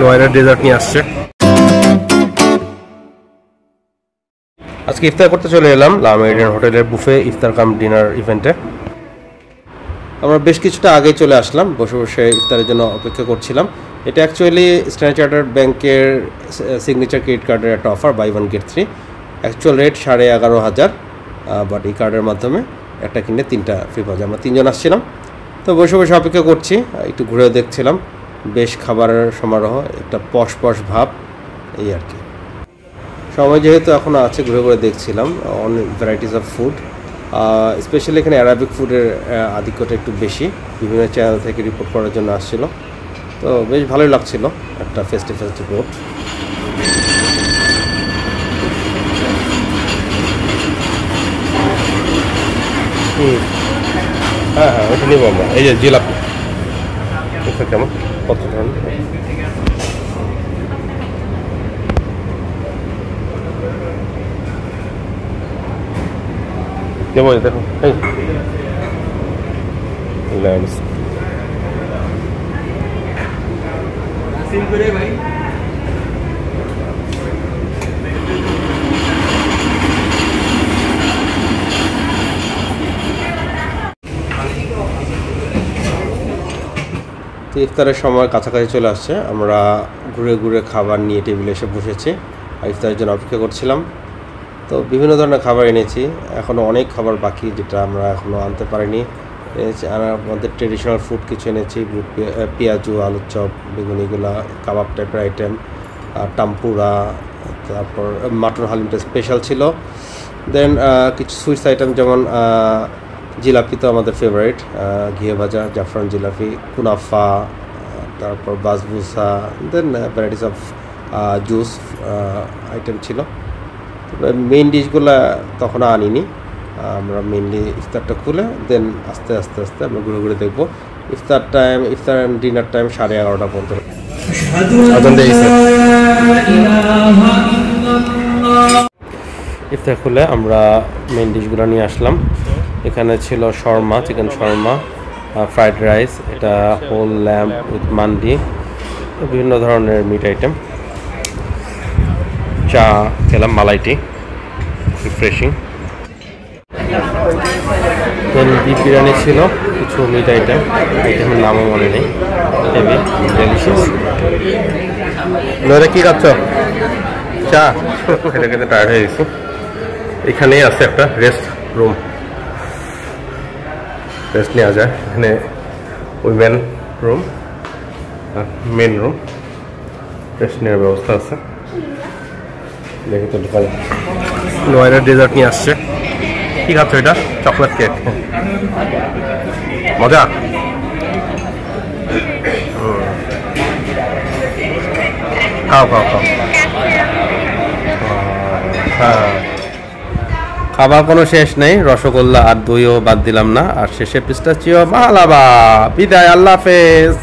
নয়ডার dessert নিয়ে আসছে। আজকে ইফতার করতে চলে এলাম লা মেরিডিয়ান হোটেলের বুফে ইফতার কাম ডিনার ইভেন্টে। আমরা বেশ কিছুটা আগে চলে আসলাম, বসে বসে ইফতারের জন্য অপেক্ষা করছিলাম। এটা অ্যাকচুয়ালি স্ট্যান্ডার্ড চার্টার্ড ব্যাংকের সিগনেচার ক্রেডিট কার্ডের একটা offer, buy 1 get 3। Actual rate 11,500, but এই কার্ডের মাধ্যমে একটা কিনলে 3টা ফ্রি পাওয়া যায়। আমরা 3 জন আসছিলাম, তো বসে বসে অপেক্ষা করছি, একটু ঘুরে দেখছিলাম। বেশ খাবারের সমারোহ, একটা পশ ভাব, এই আর কি। সময় যেহেতু এখনও আছে, ঘুরে ঘুরে দেখছিলাম অনেক ভ্যারাইটিস অফ ফুড। স্পেশালি এখানে অ্যারাবিক ফুডের আধিক্যটা একটু বেশি, বিভিন্ন চ্যানেল থেকে রিপোর্ট করার জন্য আসছিল, তো বেশ ভালোই লাগছিল। একটা ফেস্টিভ্যাল রিপোর্ট। হ্যাঁ, ওটা নিব আমরা। এই যে জিলাপি, এটা কেমন, কত ধরনের? দেবো, দেখো এই ভাই। ইফতারের সময় কাছাকাছি চলে আসছে, আমরা ঘুরে ঘুরে খাবার নিয়ে টেবিলে এসে বসেছি আর ইফতারের জন্য অপেক্ষা করছিলাম। তো বিভিন্ন ধরনের খাবার এনেছি, এখনও অনেক খাবার বাকি যেটা আমরা এখনও আনতে পারিনি। আমাদের ট্রেডিশনাল ফুড কিছু এনেছি, পেঁয়াজু, আলুর চপ, বেগুন, এগুলা কাবাব টাইপের আইটেম, টাম্পুরা, তারপর মাটন হালিমটা স্পেশাল ছিল। দেন কিছু সুইটস আইটেম, যেমন জিলাপি তো আমাদের ফেভারিট, ঘিয়ে ভাজা জাফরান জিলাপি, কুনাফা, তারপর basbousa, then varieties of juice item ছিল। তবে মেইন ডিশগুলো তখন আনিনি, আমরা মেইনলি ইফতারটা খুলে দেন আস্তে আস্তে আমরা ঘুরে ঘুরে দেখবো। ইফতার ডিনার টাইম 11:30 পর্যন্ত। ইফতার খুলে আমরা মেইন ডিশগুলো নিয়ে আসলাম। এখানে ছিল Sharma, chicken Sharma, fried rice, এটা হোল ল্যাম্ব উইথ মান্ডি, বিভিন্ন ধরনের মিট আইটেম। চা খেলাম, মালাই টি, রিফ্রেশিং। দেন বিফ বিরিয়ানি ছিল, কিছু মিট আইটেমের নামও মনে নেই। Heavy delicious. নইলে কী খাচ্ছ? চা? খেতে খেতে টায়ার্ড হয়ে গেছি। এখানেই আছে একটা রেস্ট রুম, রেস্ট নেওয়া যায়। এখানে উইমেন রুম আর মেন রুম, রেস্ট নেওয়ার ব্যবস্থা আছে। দেখি তো ঢোকা যায়। নয়ডার ডেজার্ট নিয়ে আসছে। কি খাচ্ছ এটা? চকলেট কেক, মজা। খাও। হ্যাঁ, খাবার কোনো শেষ নেই, রসগোল্লা আর দইও বাদ দিলাম না। আর শেষে পিস্তাচিও। মালাবা, বিদায়, আল্লাহ হাফেজ।